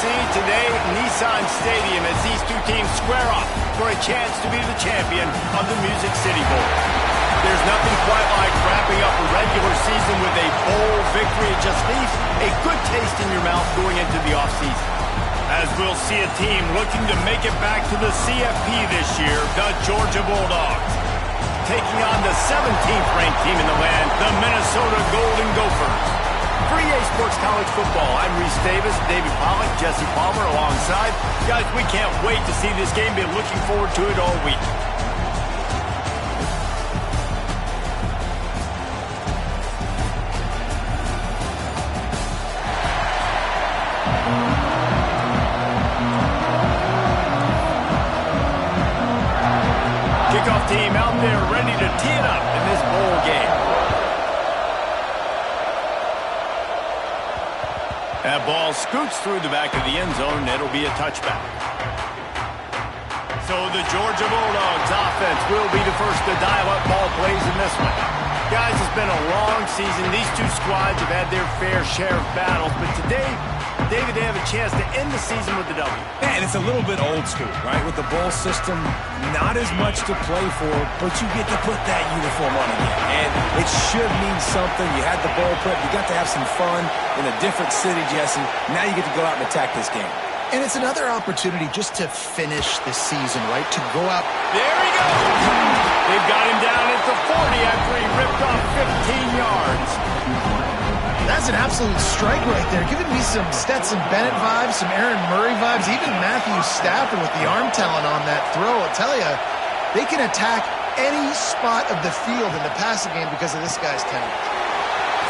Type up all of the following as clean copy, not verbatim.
see today at Nissan Stadium as these two teams square off for a chance to be the champion of the Music City Bowl. There's nothing quite like wrapping up a regular season with a bowl victory. It just leaves a good taste in your mouth going into the offseason. As we'll see a team looking to make it back to the CFP this year, the Georgia Bulldogs, taking on the 17th ranked team in the land, the Minnesota Golden Gophers. For EA Sports College Football, I'm Reese Davis, David Pollack, Jesse Palmer alongside. Guys, we can't wait to see this game. Been looking forward to it all week. Kickoff team out there ready to tee it up in this bowl game. That ball scoots through the back of the end zone, and it'll be a touchback. So the Georgia Bulldogs offense will be the first to dial up ball plays in this one. Guys, it's been a long season. These two squads have had their fair share of battles, but today, David, they have a chance to end the season with the W. And it's a little bit old school, right? With the bowl system, not as much to play for, but you get to put that uniform on again. And it should mean something. You had the bowl prep. You got to have some fun in a different city, Jesse. Now you get to go out and attack this game. And it's another opportunity just to finish the season, right? To go out. There he goes. They've got him down at the 40 after he ripped off 15 yards. That's an absolute strike right there. Giving me some Stetson Bennett vibes, some Aaron Murray vibes, even Matthew Stafford with the arm talent on that throw. I'll tell you, they can attack any spot of the field in the passing game because of this guy's talent.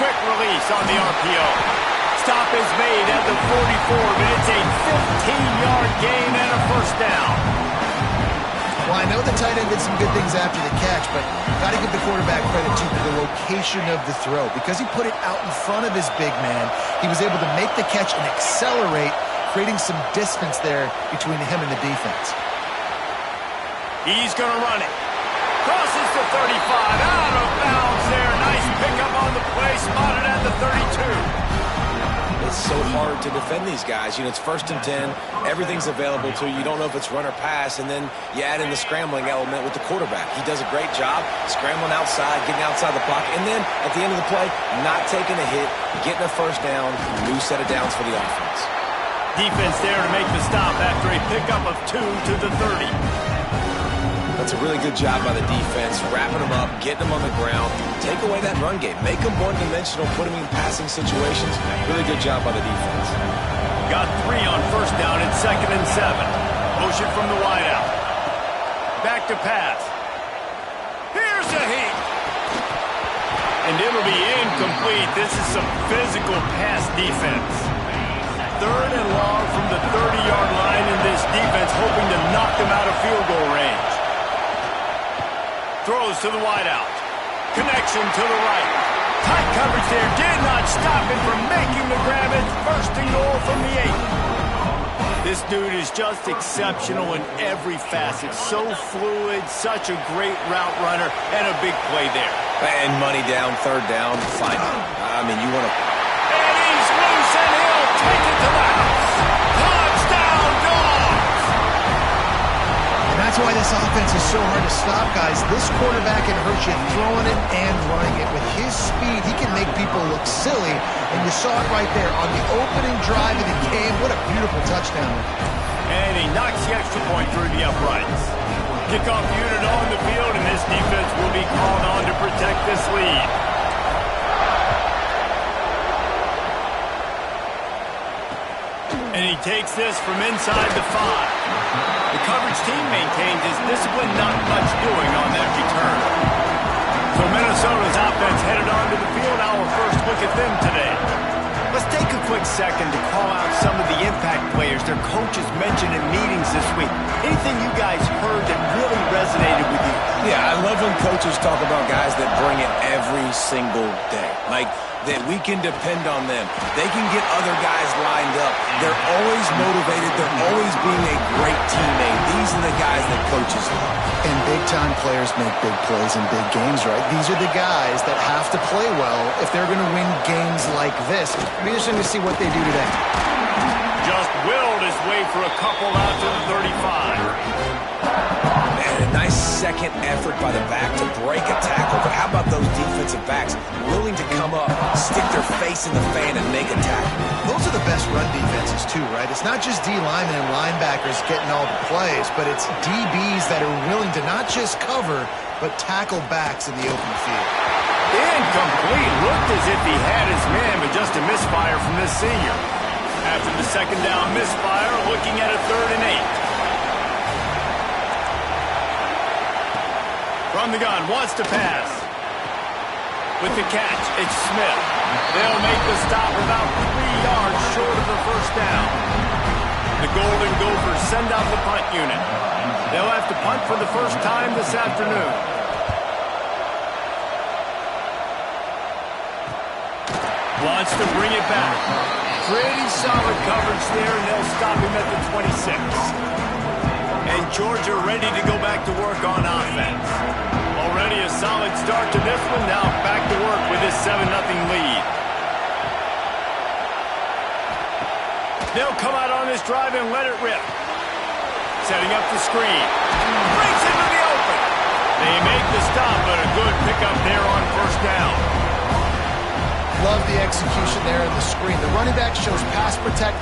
Quick release on the RPO. Stop is made at the 44, but it's a 15-yard gain and a first down. Well, I know the tight end did some good things after the catch, but got to give the quarterback credit to the location of the throw. Because he put it out in front of his big man, he was able to make the catch and accelerate, creating some distance there between him and the defense. He's going to run it. Crosses the 35, out of bounds there. Nice pickup on the play, spotted at the 32. It's so hard to defend these guys. You know, it's 1st and 10. Everything's available to you. You don't know if it's run or pass, and then you add in the scrambling element with the quarterback. He does a great job scrambling outside, getting outside the pocket, and then at the end of the play, not taking a hit, getting a first down, new set of downs for the offense. Defense there to make the stop after a pickup of 2 to the 30. That's a really good job by the defense, wrapping them up, getting them on the ground, take away that run game, make them one-dimensional, put them in passing situations. Really good job by the defense. Got 3 on first down at 2nd and 7. Motion from the wideout. Back to pass. Here's a heat. And it'll be incomplete. This is some physical pass defense. 3rd and long from the 30-yard line, and this defense hoping to knock them out of field goal range. Throws to the wideout. Connection to the right. Tight coverage there. Did not stop him from making the grab. It's 1st and goal from the 8. This dude is just exceptional in every facet. So fluid, such a great route runner, and a big play there. And money down, 3rd down, fine. I mean, you want to... And he's loose, and he'll take it to the house. Touchdown, Dogs! And that's why this offense is so hard to stop, guys. This quarterback can hurt you throwing it and running it. With his speed, he can make people look silly. And you saw it right there on the opening drive of the game. What a beautiful touchdown. And he knocks the extra point through the uprights. Kickoff unit on the field, and this defense will be called on to protect this lead. And he takes this from inside the 5. The coverage team maintains his discipline, not much doing on that return. So Minnesota's offense headed onto the field. Our first look at them today. Let's take a quick second to call out some of the impact players their coaches mentioned in meetings this week. Anything you guys heard that really resonated with you? Yeah, I love when coaches talk about guys that bring it every single day. Like, that we can depend on them. They can get other guys lined up. They're always motivated. They're always being a great teammate. These are the guys that coaches love. And big-time players make big plays in big games, right? These are the guys that have to play well if they're going to win games like this. It'll be interesting to see what they do today. just willed his way for a couple out to the 35. Man, a nice second effort by the back to break a tackle. But how about those defensive backs willing to come up, stick their face in the fan, and make a tackle? Those are the best run defenses too, right? It's not just D linemen and linebackers getting all the plays, but it's DBs that are willing to not just cover, but tackle backs in the open field. Incomplete. Looked as if he had his man, but just a misfire from this senior. After the second down misfire, looking at a 3rd and 8. From the gun, wants to pass. With the catch, it's Smith. They'll make the stop about 3 yards short of the first down. The Golden Gophers send out the punt unit. They'll have to punt for the first time this afternoon. Wants to bring it back. Pretty solid coverage there, and they'll stop him at the 26. And Georgia ready to go back to work on offense. Already a solid start to this one. Now back to work with this 7-0 lead. They'll come out on this drive and let it rip. Setting up the screen. Breaks into the open. They make the stop, but a good pickup there on first down. Love the execution there in the screen. The running back shows pass protect.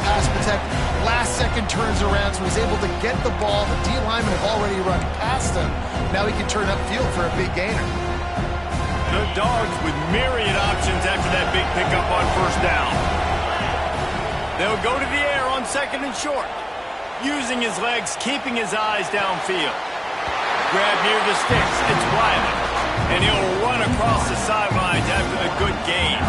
Last second turns around, so he's able to get the ball. The D linemen have already run past him. Now he can turn upfield for a big gainer. The Dogs with myriad options after that big pickup on first down. They'll go to the air on 2nd and short. Using his legs, keeping his eyes downfield. Grab near the sticks. It's Wiley. And he'll run across the sidelines after the good gain.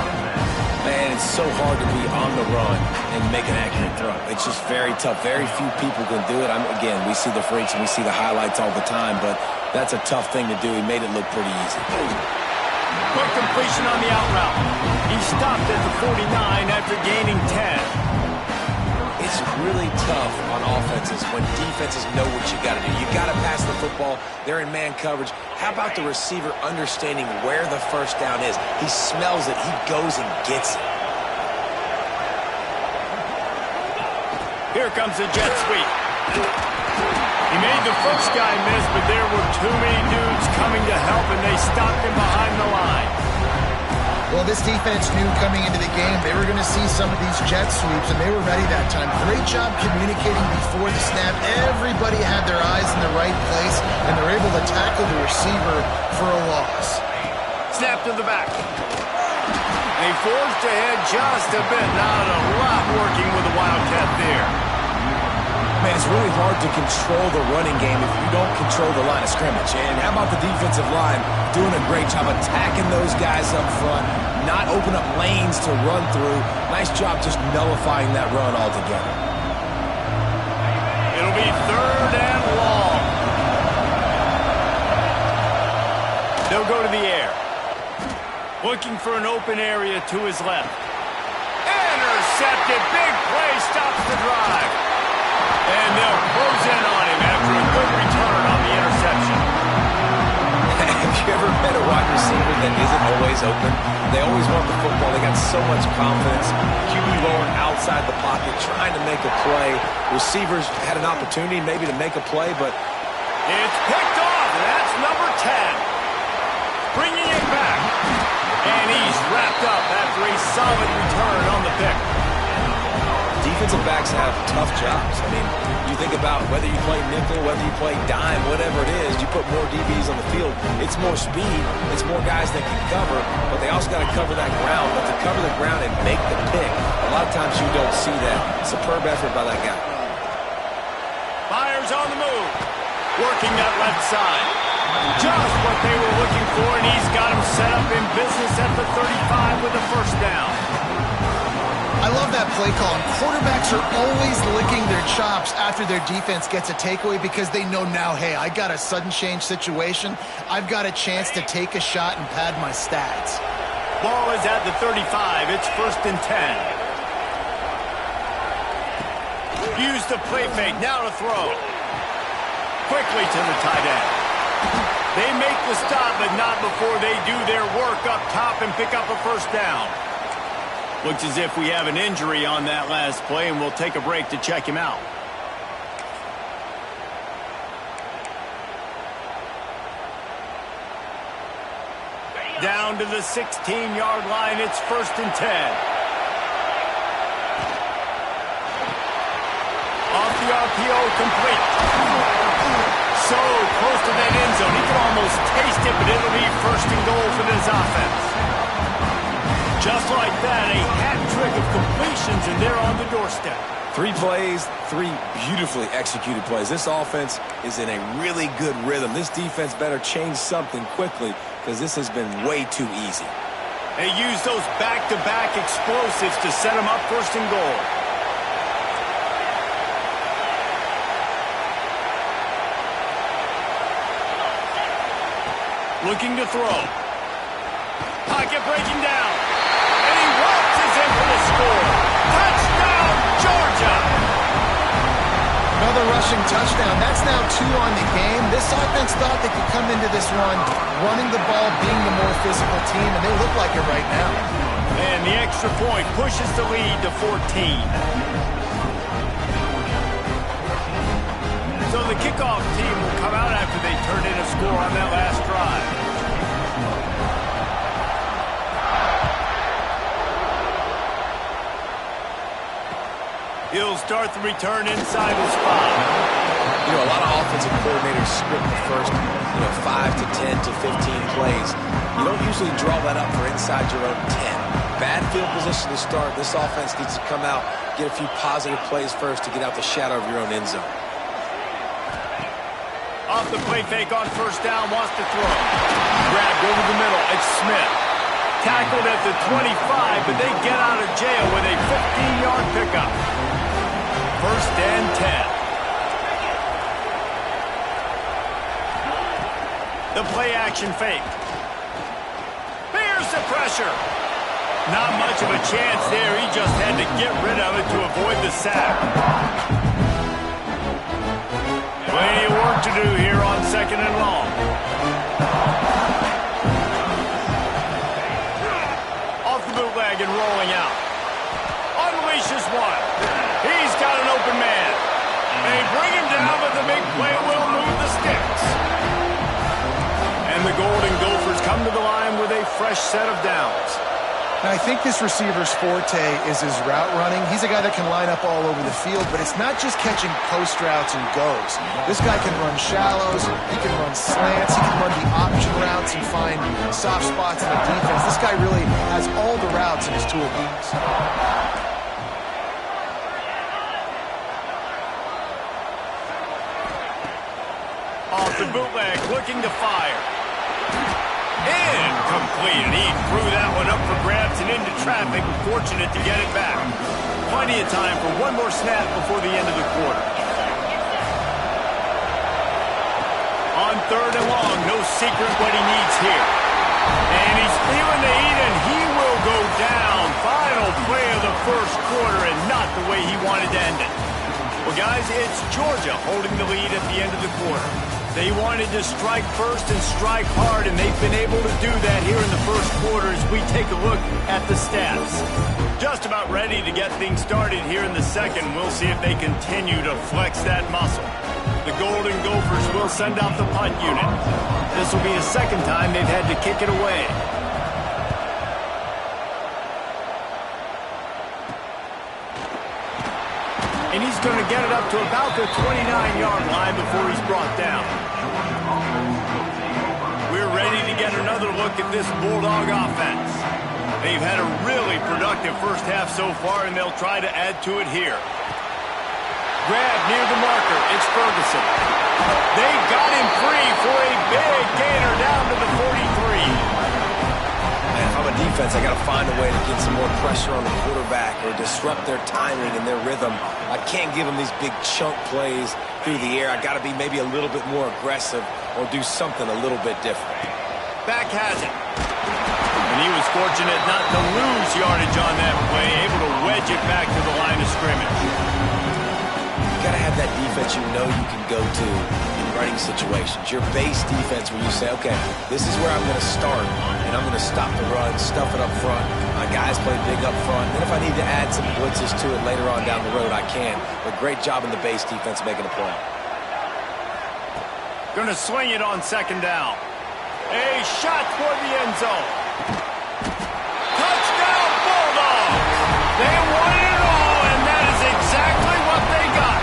Man, it's so hard to be on the run and make an accurate throw. It's just very tough. Very few people can do it. Again, we see the freaks and we see the highlights all the time, but that's a tough thing to do. He made it look pretty easy. Quick completion on the out route. He stopped at the 49 after gaining 10. It's really tough on offenses when defenses know what you got to do. You got to pass the football. They're in man coverage. How about the receiver understanding where the first down is? He smells it. He goes and gets it. Here comes the jet sweep. He made the first guy miss, but there were too many dudes coming to help, and they stopped him behind the line. Well, this defense knew coming into the game they were going to see some of these jet sweeps, and they were ready that time. Great job communicating before the snap. Everybody had their eyes in the right place, and they're able to tackle the receiver for a loss. Snap to the back. They forged ahead just a bit. Not a lot working with the Wildcat there. Man, it's really hard to control the running game if you don't control the line of scrimmage. And how about the defensive line doing a great job attacking those guys up front, not open up lanes to run through. Nice job just nullifying that run altogether. It'll be 3rd and long. They'll go to the air. Looking for an open area to his left. Intercepted. Big play stops the drive. And they'll close in on him after a good return on the interception. Have you ever met a wide receiver that isn't always open? They always want the football. They got so much confidence. QB rolling outside the pocket, trying to make a play. Receivers had an opportunity maybe to make a play, but... It's picked off. That's number 10. Bringing it back. And he's wrapped up after a solid return on the pick. Defensive backs have tough jobs. I mean, you think about whether you play nickel, whether you play dime, whatever it is, you put more DBs on the field. It's more speed. It's more guys that can cover, but they also got to cover that ground. But to cover the ground and make the pick, a lot of times you don't see that. Superb effort by that guy. Myers on the move. Working that left side. Just what they were looking for, and he's got him set up in business at the 35 with a first down. I love that play call. And quarterbacks are always licking their chops after their defense gets a takeaway because they know now, hey, I got a sudden change situation. I've got a chance to take a shot and pad my stats. Ball is at the 35. It's 1st and 10. Use the play fake. Now to throw. Quickly to the tight end. They make the stop, but not before they do their work up top and pick up a first down. Looks as if we have an injury on that last play, and we'll take a break to check him out. Down to the 16-yard line. It's 1st and 10. Off the RPO, complete. So close to that end zone. He can almost taste it, but it'll be 1st and goal for this offense. Just like that, a hat trick of completions, and they're on the doorstep. 3 plays, 3 beautifully executed plays. This offense is in a really good rhythm. This defense better change something quickly because this has been way too easy. They use those back-to-back explosives to set them up 1st and goal. Looking to throw. Pocket breaking down. And he waltzes in for the score. Touchdown, Georgia! Another rushing touchdown. That's now 2 on the game. This offense thought they could come into this one running the ball, being the more physical team, and they look like it right now. And the extra point pushes the lead to 14. So the kickoff team will come out after they turn in a score on that last drive. He'll start the return inside the spot. You know, a lot of offensive coordinators script the first, 5 to 10 to 15 plays. You don't usually draw that up for inside your own 10. Bad field position to start. This offense needs to come out, get a few positive plays first to get out the shadow of your own end zone. Off the play fake on 1st down, wants to throw. Grabbed over the middle, it's Smith. Tackled at the 25, but they get out of jail with a 15-yard pickup. 1st and 10. The play action fake. Here's the pressure. Not much of a chance there. He just had to get rid of it to avoid the sack. Plenty of work to do here on 2nd and long. Off the bootleg and rolling out. Unleashes one. He's got an open man. They bring him down, but the big play will move the sticks. And the Golden Gophers come to the line with a fresh set of downs. Now, I think this receiver's forte is his route running. He's a guy that can line up all over the field, but it's not just catching post routes and goes. This guy can run shallows, he can run slants, he can run the option routes and find soft spots in the defense. This guy really has all the routes in his toolbox. Off the bootleg, looking to fire. Incomplete. He threw that one up for grabs and into traffic. Fortunate to get it back. Plenty of time for one more snap before the end of the quarter. On 3rd and long, no secret what he needs here. And he's feeling the heat, and he will go down. Final play of the 1st quarter, and not the way he wanted to end it. Well, guys, it's Georgia holding the lead at the end of the quarter. They wanted to strike first and strike hard, and they've been able to do that here in the 1st quarter as we take a look at the stats. Just about ready to get things started here in the 2nd. We'll see if they continue to flex that muscle. The Golden Gophers will send out the punt unit. This will be the 2nd time they've had to kick it away. And he's going to get it up to about the 29-yard line before he's brought down. We're ready to get another look at this Bulldog offense. They've had a really productive 1st half so far, and they'll try to add to it here. Grab near the marker. It's Ferguson. They got him free for a big gainer down to the 43. If I'm a defense, I got to find a way to get some more pressure on the quarterback or disrupt their timing and their rhythm. I can't give them these big chunk plays through the air. I got to be maybe a little bit more aggressive or do something a little bit different. Back has it. And he was fortunate not to lose yardage on that play, able to wedge it back to the line of scrimmage. You got to have that defense you know you can go to in running situations. Your base defense where you say, okay, this is where I'm going to start, and I'm going to stop the run, stuff it up front. My guys play big up front. Then if I need to add some blitzes to it later on down the road, I can. But great job in the base defense making a play. Going to swing it on second down. A shot toward the end zone. Touchdown, Bulldogs! They won it all, and that is exactly what they got.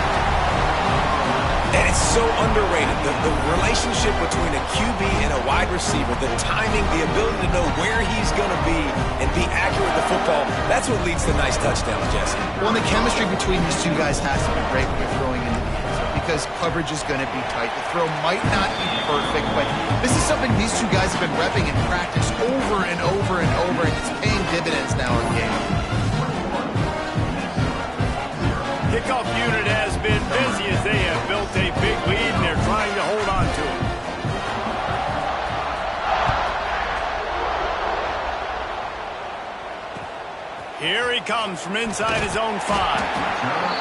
And it's so underrated. The relationship between a QB and a wide receiver, the timing, the ability to know where he's going to be and be accurate with the football, that's what leads to nice touchdowns, Jesse. Well, and the chemistry between these two guys has to be great when you're throwing into the end zone because coverage is going to be tight. The throw might not be perfect, but this is something these two guys have been repping in practice over and over and over, and it's paying dividends now in game. Kickoff unit has been busy as they have built a big lead, and they're trying to hold on to it. Here he comes from inside his own 5.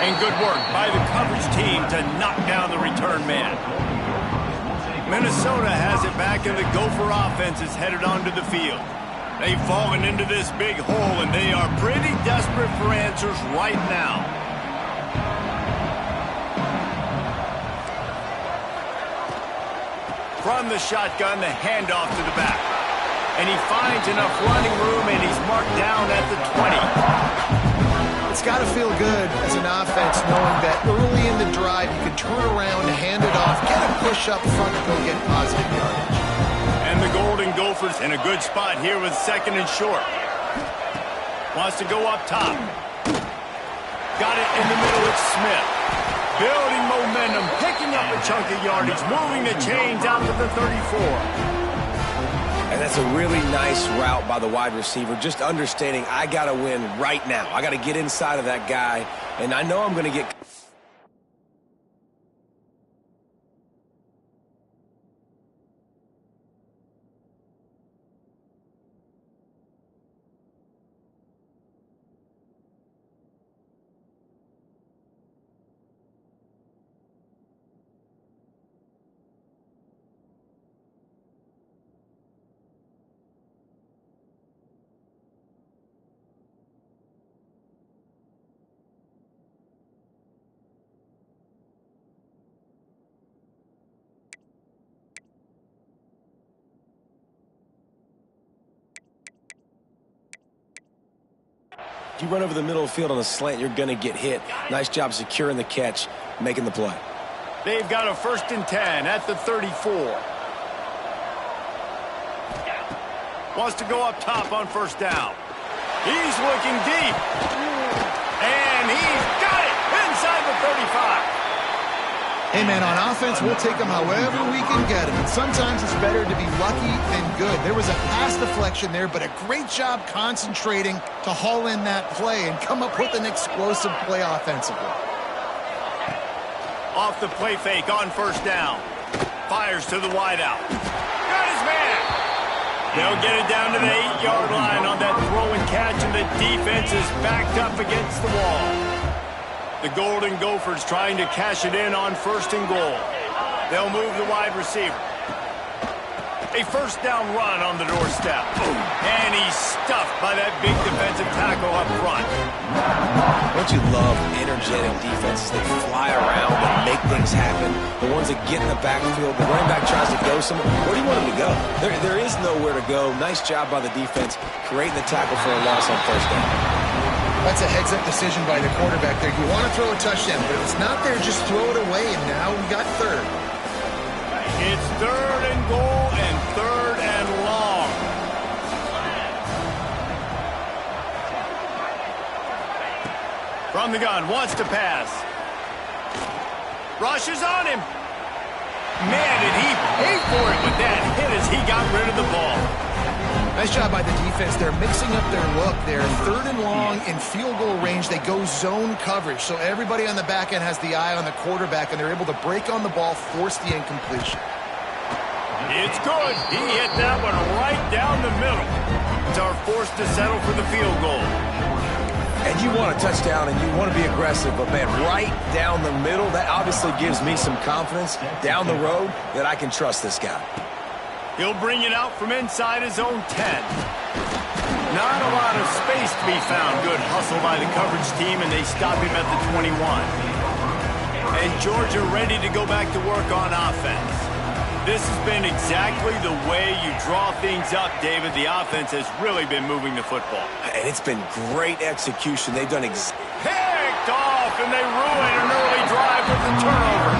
And good work by the coverage team to knock down the return man. Minnesota has it back, and the Gopher offense is headed onto the field. They've fallen into this big hole, and they are pretty desperate for answers right now. From the shotgun, the handoff to the back. And he finds enough running room, and he's marked down at the 20. It's got to feel good as an offense knowing that early in the drive you can turn around, hand it off, get a push up front, and go get positive yardage. And the Golden Gophers in a good spot here with second and short. Wants to go up top. Got it in the middle with Smith. Building momentum, picking up a chunk of yardage, moving the chains out to the 34. And that's a really nice route by the wide receiver, just understanding I got to win right now. I got to get inside of that guy, and I know I'm going to get... If you run over the middle of the field on a slant, you're going to get hit. Nice job securing the catch, making the play. They've got a 1st and 10 at the 34. Wants to go up top on 1st down. He's looking deep. And he's got it inside the 35. Hey, man, on offense, we'll take them however we can get them. And sometimes it's better to be lucky than good. There was a pass deflection there, but a great job concentrating to haul in that play and come up with an explosive play offensively. Off the play fake on 1st down. Fires to the wideout. Got his man. They'll get it down to the 8-yard line on that throw and catch, and the defense is backed up against the wall. The Golden Gophers trying to cash it in on 1st and goal. They'll move the wide receiver. A 1st down run on the doorstep. And he's stuffed by that big defensive tackle up front. Don't you love energetic defenses that fly around and make things happen? The ones that get in the backfield, the running back tries to go somewhere. Where do you want him to go? There is nowhere to go. Nice job by the defense creating the tackle for a loss on 1st down. That's a heads-up decision by the quarterback there. You want to throw a touchdown, but if it's not there, just throw it away, and now we got 3rd. It's 3rd and goal and 3rd and long. From the gun, wants to pass. Rushes on him. Man, did he pay for it with that hit as he got rid of the ball. Nice job by the defense. They're mixing up their look. They're 3rd and long in field goal range. They go zone coverage, so everybody on the back end has the eye on the quarterback, and they're able to break on the ball, force the incompletion. It's good. He hit that one right down the middle. It's our forced to settle for the field goal. And you want a touchdown and you want to be aggressive, but man, right down the middle, that obviously gives me some confidence down the road that I can trust this guy. He'll bring it out from inside his own 10. Not a lot of space to be found. Good hustle by the coverage team, and they stop him at the 21. And Georgia ready to go back to work on offense. This has been exactly the way you draw things up, David. The offense has really been moving the football. And it's been great execution. They've done picked off, and they ruin an early drive with the turnover.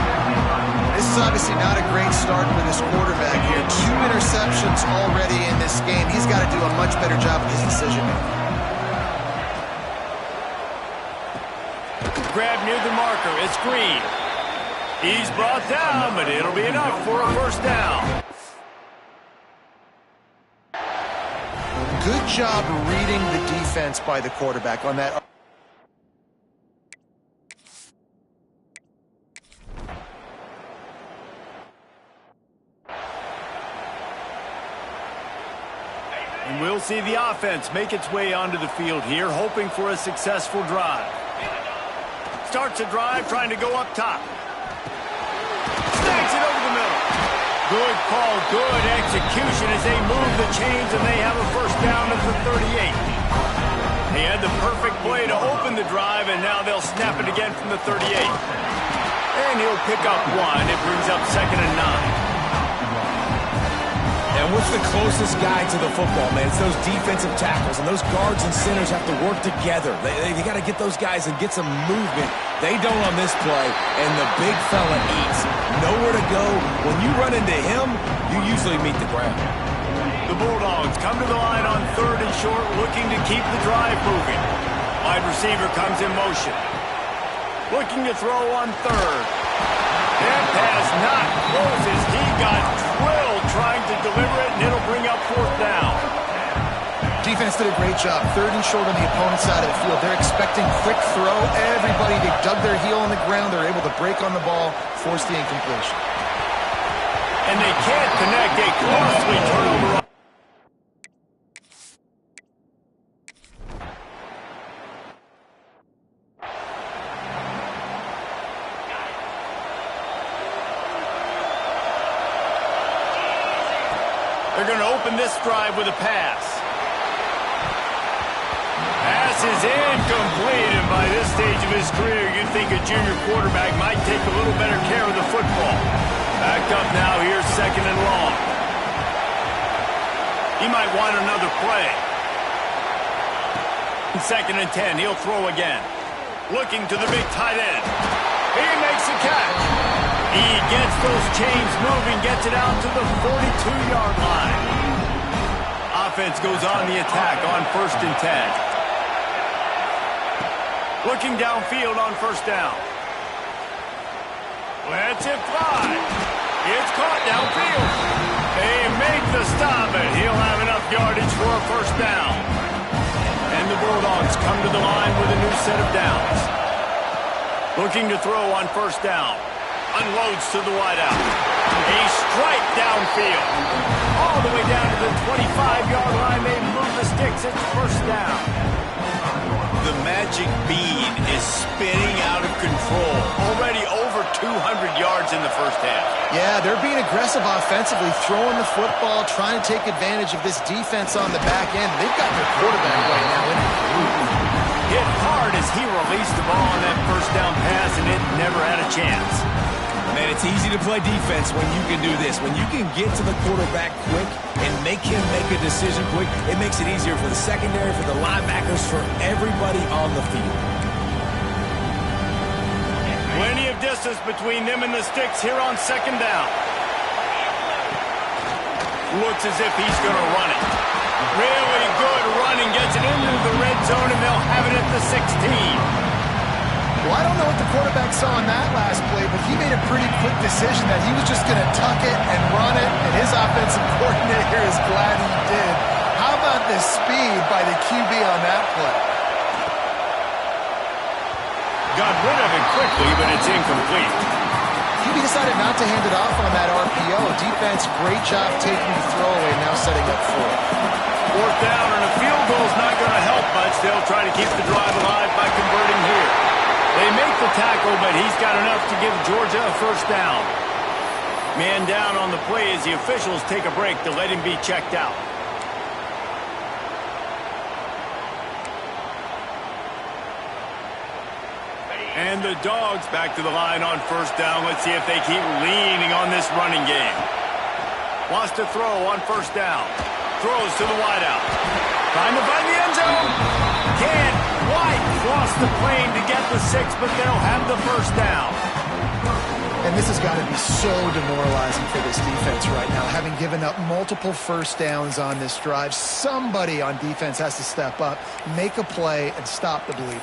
This is obviously not a great start for this quarterback here. 2 interceptions already in this game. He's got to do a much better job with his decision-making. Grab near the marker. It's Green. He's brought down, but it'll be enough for a first down. Good job reading the defense by the quarterback on that. And we'll see the offense make its way onto the field here, hoping for a successful drive. Starts a drive trying to go up top. Snags it over the middle. Good call, good execution as they move the chains, and they have a first down at the 38. They had the perfect play to open the drive, and now they'll snap it again from the 38. And he'll pick up 1. It brings up 2nd and 9. And what's the closest guy to the football, man? It's those defensive tackles, and those guards and centers have to work together. They got to get those guys and get some movement. They don't on this play, and the big fella eats. Nowhere to go. When you run into him, you usually meet the ground. The Bulldogs come to the line on 3rd and short, looking to keep the drive moving. Wide receiver comes in motion. Looking to throw on 3rd. That pass not close as he got drilled trying to deliver it, and it'll bring up 4th down. Defense did a great job. 3rd and short on the opponent's side of the field. They're expecting quick throw. Everybody, they dug their heel on the ground. They're able to break on the ball, force the incompletion. And they can't connect a costly turnover. They're going to open this drive with a pass. Pass is incomplete, and by this stage of his career, you'd think a junior quarterback might take a little better care of the football. Back up now, here's 2nd and long. He might want another play. 2nd and 10, he'll throw again. Looking to the big tight end. He makes the catch. He gets those chains moving, gets it out to the 42-yard line. Offense goes on the attack on 1st and 10. Looking downfield on 1st down. Lets it fly. It's caught downfield. They make the stop, and he'll have enough yardage for a first down. And the Bulldogs come to the line with a new set of downs. Looking to throw on 1st down. Unloads to the wideout. A strike downfield. All the way down to the 25-yard line. They move the sticks. It's first down. The magic bead is spinning out of control. Already over 200 yards in the first half. Yeah, they're being aggressive offensively, throwing the football, trying to take advantage of this defense on the back end. They've got their quarterback right now in the groove. Hit hard as he released the ball on that first down pass, and it never had a chance. Man, it's easy to play defense when you can do this. When you can get to the quarterback quick and make him make a decision quick, it makes it easier for the secondary, for the linebackers, for everybody on the field. Plenty of distance between them and the sticks here on 2nd down. Looks as if he's going to run it. Really good running, gets it into the red zone, and they'll have it at the 16. Well, I don't know what the quarterback saw on that last play, but he made a pretty quick decision that he was just going to tuck it and run it, and his offensive coordinator is glad he did. How about the speed by the QB on that play? Got rid of it quickly, but it's incomplete. QB decided not to hand it off on that RPO. Defense, great job taking the throwaway, now setting up for it. 4th down, and a field goal is not going to help but still trying to keep the drive alive by converting here. They make the tackle, but he's got enough to give Georgia a first down. Man down on the play as the officials take a break to let him be checked out. And the Dogs back to the line on first down. Let's see if they keep leaning on this running game. Wants to throw on first down. Throws to the wideout. Trying to find the end zone. Can't quite cross the plane to get the 6, but they'll have the first down. And this has got to be so demoralizing for this defense right now, having given up multiple first downs on this drive. Somebody on defense has to step up, make a play, and stop the bleeding.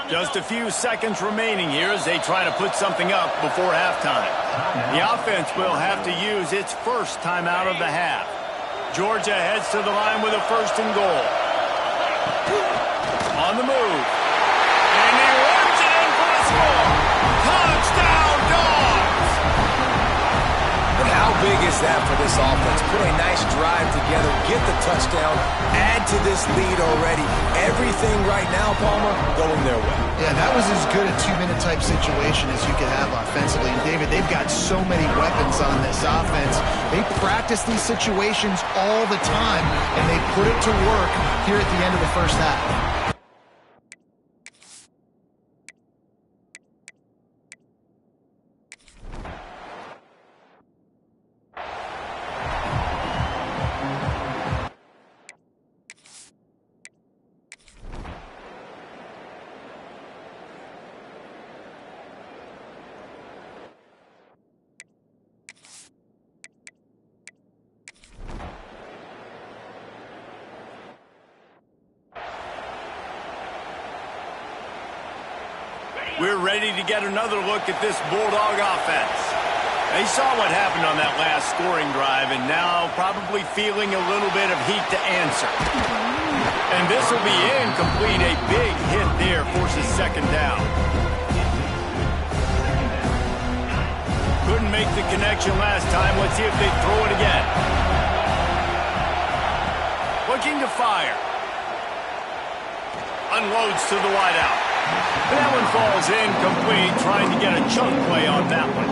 Just a few seconds remaining here as they try to put something up before halftime. The offense will have to use its first timeout of the half. Georgia heads to the line with a first and goal. On the move. And he runs it in for a score. Touchdown, Dogs! But how big is that for this offense? Put a nice drive together, get the touchdown, add to this lead already. Everything right now, Palmer, going their way. Yeah, that was as good a two-minute type situation as you could have offensively. And, David, they've got so many weapons on this offense. They practice these situations all the time, and they put it to work here at the end of the first half. We're ready to get another look at this Bulldog offense. They saw what happened on that last scoring drive and now probably feeling a little bit of heat to answer. And this will be incomplete. A big hit there forces second down. Couldn't make the connection last time. Let's see if they throw it again. Looking to fire. Unloads to the wideout. That one falls incomplete, trying to get a chunk play on that one.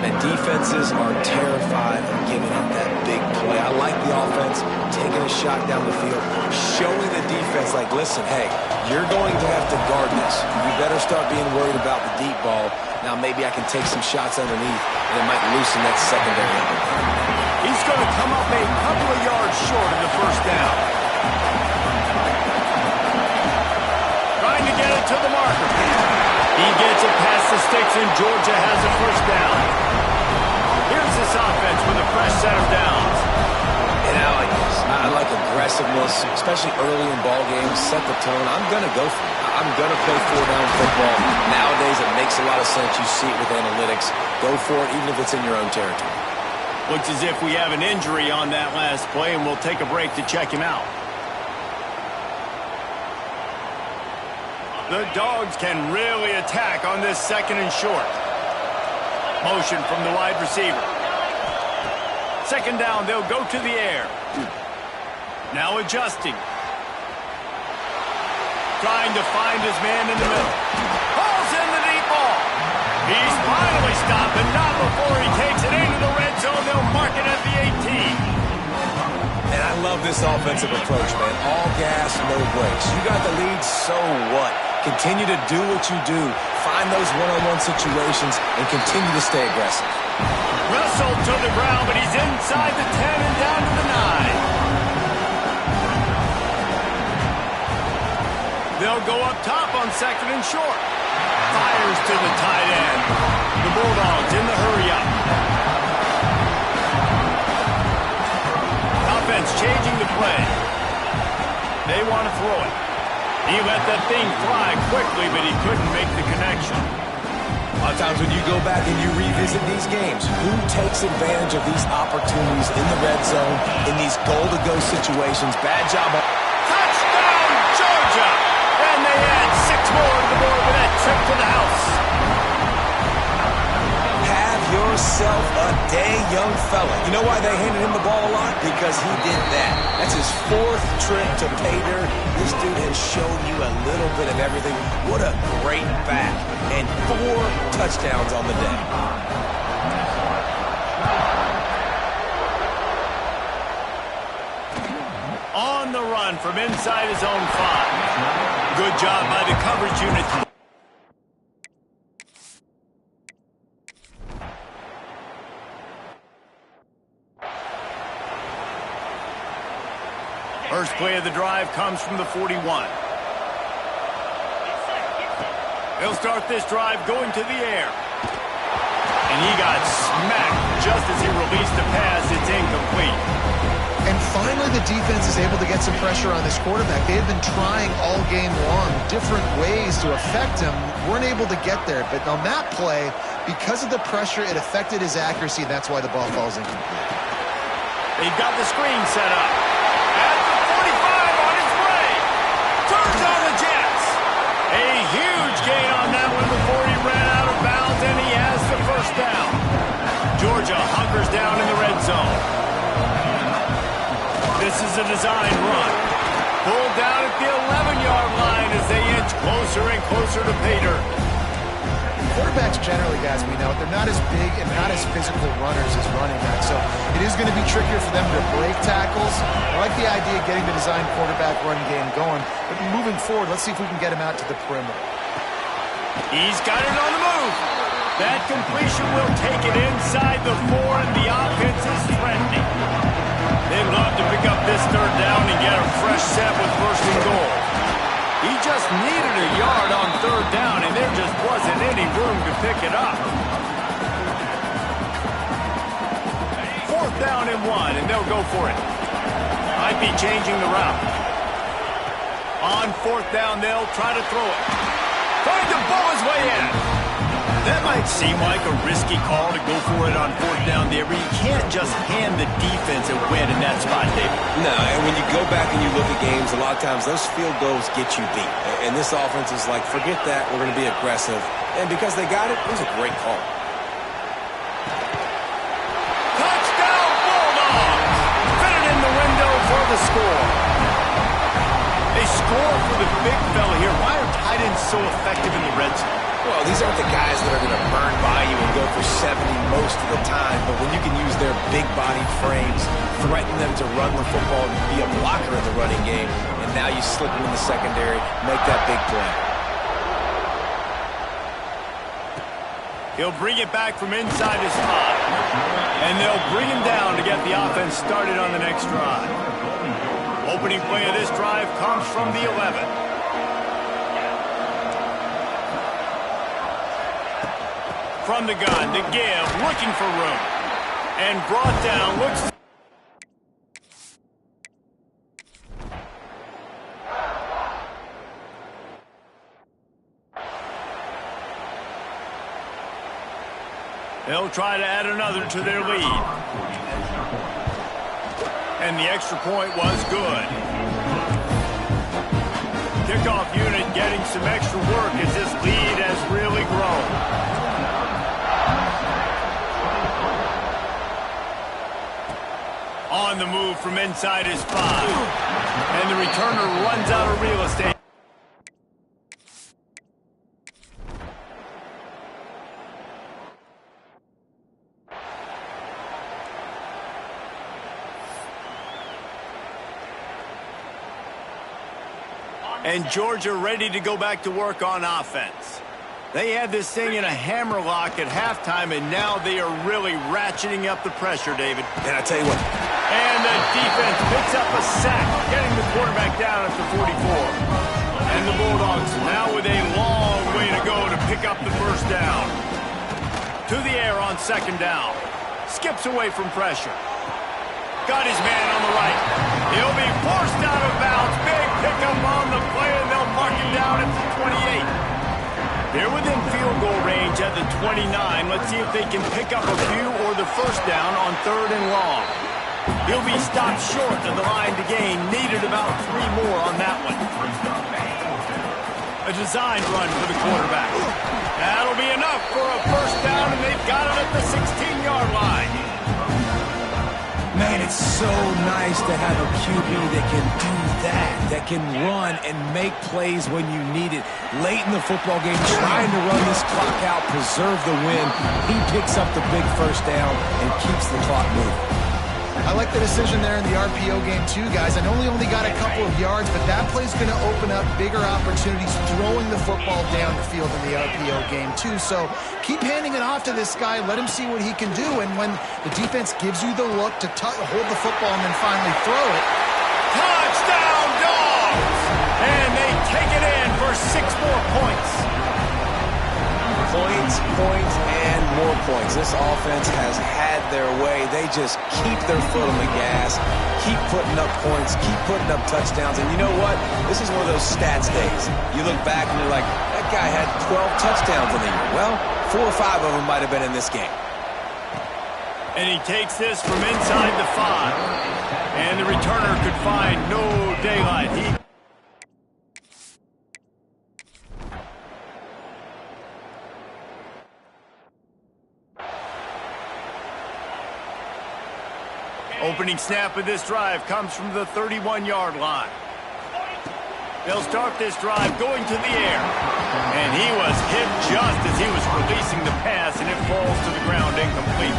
And defenses are terrified of giving up that big play. I like the offense taking a shot down the field, showing the defense like, listen, hey, you're going to have to guard this. You better start being worried about the deep ball. Now maybe I can take some shots underneath, and it might loosen that secondary. He's going to come up a couple of yards short of the first down. Trying to get it to the marker. He gets it past the sticks, and Georgia has a first down. Here's this offense with a fresh set of downs. And I like aggressiveness, especially early in ball games. Set the tone. I'm going to go for it. I'm going to play four-down football. Nowadays, it makes a lot of sense. You see it with analytics. Go for it, even if it's in your own territory. Looks as if we have an injury on that last play, and we'll take a break to check him out. The Dogs can really attack on this second and short. Motion from the wide receiver. Second down, they'll go to the air. Now adjusting. Trying to find his man in the middle. Falls in the deep ball. He's finally stopped, but not before he takes it into the red zone. They'll mark it at the 18. And I love this offensive approach, man. All gas, no brakes. You got the lead, so what? Continue to do what you do. Find those one-on-one situations and continue to stay aggressive. Wrestled to the ground, but he's inside the 10 and down to the 9. They'll go up top on second and short. Fires to the tight end. The Bulldogs in the hurry-up. Offense changing the play. They want to throw it. He let that thing fly quickly, but he couldn't make the connection. A lot of times when you go back and you revisit these games, who takes advantage of these opportunities in the red zone, in these goal-to-go situations? Bad job. Touchdown, Georgia! And they add 6 more to the board with that trip to the house. Have yourself a day, young fella. You know why they handed him the ball a lot? Because he did that. That's his 4th trip to pay dirt. This dude has shown you a little bit of everything. What a great back. And 4 touchdowns on the day. On the run from inside his own 5. Good job by the coverage unit. First play of the drive comes from the 41. They'll start this drive going to the air. And he got smacked just as he released the pass. It's incomplete. And finally, the defense is able to get some pressure on this quarterback. They had been trying all game long different ways to affect him. Weren't able to get there. But on that play, because of the pressure, it affected his accuracy. That's why the ball falls incomplete. They've got the screen set up. At the 45 on his way. Turns on the Jets. A huge gain on that one before he ran out of bounds, and he has the first down. Georgia hunkers down in the red zone. This is a design run. Pulled down at the 11-yard line as they inch closer and closer to pay dirt. Quarterbacks generally, guys, we know, they're not as big and not as physical runners as running backs, so it is going to be trickier for them to break tackles. I like the idea of getting the design quarterback run game going, but moving forward, let's see if we can get him out to the perimeter. He's got it on the move. That completion will take it inside the 4, and the offense is threatening. They'd love to pick up this 3rd down and get a fresh set with 1st and goal. He just needed a yard on 3rd down, and there just wasn't any room to pick it up. 4th down and 1, and they'll go for it. Might be changing the route. On 4th down, they'll try to throw it. Trying to bowl his way in. That might seem like a risky call to go for it on 4th down there, but you can't just hand the defense a win in that spot, David. No, and when you go back and you look at games, a lot of times those field goals get you beat. And this offense is like, forget that, we're going to be aggressive. And because they got it, it was a great call. Touchdown, Bulldogs! Fit it in the window for the score. They score for the big fella here. Why are tight ends so effective in the red zone? Well, these aren't the guys that are going to burn by you and go for 70 most of the time, but when you can use their big-bodied frames, threaten them to run the football and be a blocker in the running game, and now you slip them in the secondary, make that big play. He'll bring it back from inside his 5, and they'll bring him down to get the offense started on the next drive. Opening play of this drive comes from the 11. From the gun to give, looking for room. And brought down, looks... They'll try to add another to their lead. And the extra point was good. Kickoff unit getting some extra work as this lead has really grown. On the move from inside his 5. And the returner runs out of real estate. And Georgia ready to go back to work on offense. They had this thing in a hammerlock at halftime, and now they are really ratcheting up the pressure, David. And I tell you what. And the defense picks up a sack, getting the quarterback down at the 44. And the Bulldogs now with a long way to go to pick up the 1st down. To the air on 2nd down. Skips away from pressure. Got his man on the right. He'll be forced out of bounds. Big pickup on the play, and they'll mark him down at the 28. They're within field goal range coverage at the 29. Let's see if they can pick up a few or the first down on 3rd and long. He'll be stopped short of the line to gain. Needed about 3 more on that one. A designed run for the quarterback. That'll be enough for a first down, and they've got it at the 16-yard line. Man, it's so nice to have a QB that can do that can run and make plays when you need it. Late in the football game, trying to run this clock out, preserve the win. He picks up the big first down and keeps the clock moving. I like the decision there in the RPO game too, guys. I know he only got a couple of yards, but that play's going to open up bigger opportunities throwing the football down the field in the RPO game too. So keep handing it off to this guy. Let him see what he can do. And when the defense gives you the look to hold the football and then finally throw it. Touchdown, Dogs! And they take it in for 6 more points. Points, and more points. This offense has had their way. They just keep their foot on the gas, keep putting up points, keep putting up touchdowns. And you know what? This is one of those stats days. You look back and you're like, that guy had 12 touchdowns in the year. Well, 4 or 5 of them might have been in this game. And he takes this from inside the 5. And the returner could find no daylight. Opening snap of this drive comes from the 31-yard line. They'll start this drive going to the air. And he was hit just as he was releasing the pass, and it falls to the ground incomplete.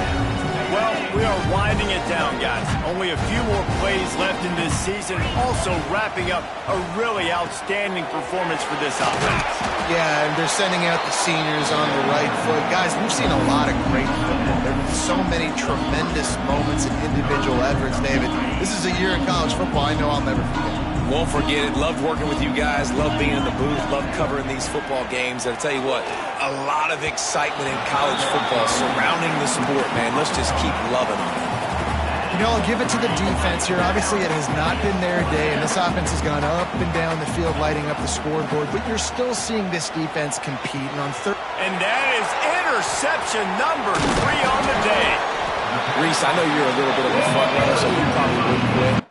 Well, we are winding it down, guys. Only a few more plays left in this season. Also wrapping up a really outstanding performance for this offense. Yeah, and they're sending out the seniors on the right foot. Guys, we've seen a lot of great football. There have been so many tremendous moments and individual efforts, David. This is a year in college football I know I'll never forget. Won't forget it. Loved working with you guys. Loved being in the booth. Loved covering these football games. And I'll tell you what, a lot of excitement in college football surrounding the sport, man. Let's just keep loving on it. You know, I'll give it to the defense here. Obviously, it has not been their day, and this offense has gone up and down the field, lighting up the scoreboard. But you're still seeing this defense compete. And on third, and that is interception number 3 on the day. Reese, I know you're a little bit of a front runner, so you probably wouldn't quit.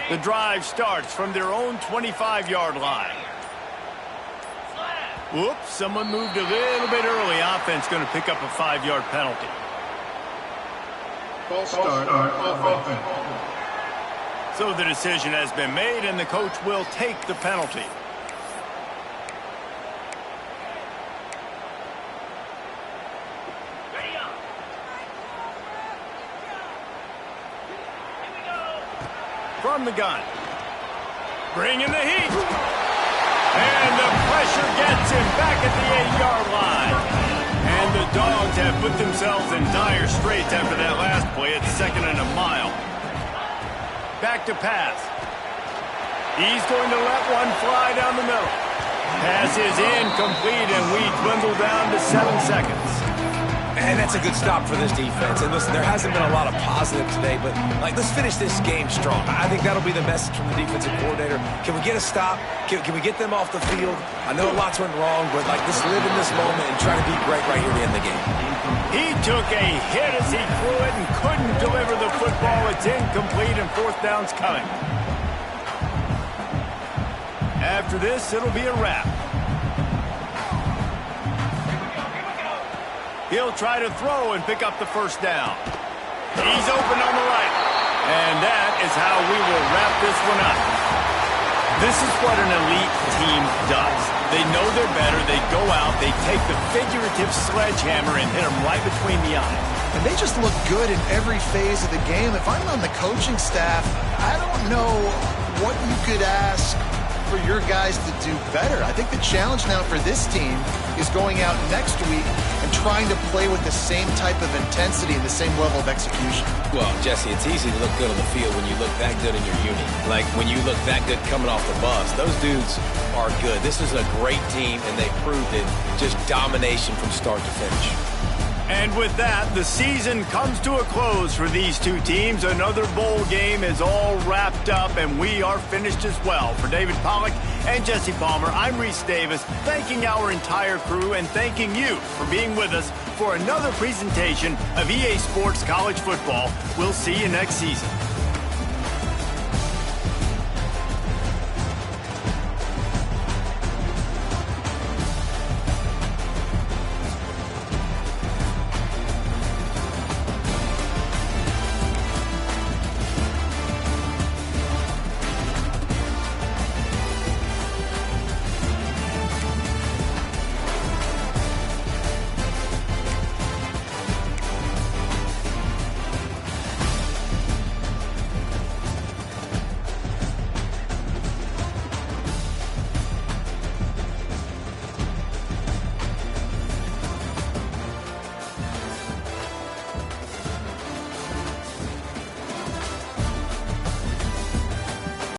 The drive starts from their own 25-yard line. Whoops, someone moved a little bit early. Offense going to pick up a 5-yard penalty. False start offense. So the decision has been made, and the coach will take the penalty. From the gun. Bringing the heat. And the pressure gets him back at the 8-yard line. And the Dogs have put themselves in dire straits after that last play at 2nd and a mile. Back to pass. He's going to let one fly down the middle. Pass is incomplete, and we dwindle down to 7 seconds. And that's a good stop for this defense. And listen, there hasn't been a lot of positive today, but let's finish this game strong. I think that'll be the message from the defensive coordinator. Can we get a stop? Can we get them off the field? I know lots went wrong, but let's live in this moment and try to be great right here to end the game. He took a hit as he threw it and couldn't deliver the football. It's incomplete, and 4th down's coming. After this, it'll be a wrap. He'll try to throw and pick up the first down. He's open on the right. And that is how we will wrap this one up. This is what an elite team does. They know they're better. They go out. They take the figurative sledgehammer and hit them right between the eyes. and they just look good in every phase of the game. If I'm on the coaching staff, I don't know what you could ask for your guys to do better. I think the challenge now for this team is going out next week and trying to play with the same type of intensity and the same level of execution. Well, Jesse, it's easy to look good on the field when you look that good in your uni. Like when you look that good coming off the bus. Those dudes are good. This is a great team, and they proved it. Just domination from start to finish. And with that, the season comes to a close for these two teams. Another bowl game is all wrapped up, and we are finished as well. For David Pollack and Jesse Palmer, I'm Reese Davis, thanking our entire crew and thanking you for being with us for another presentation of EA Sports College Football. We'll see you next season.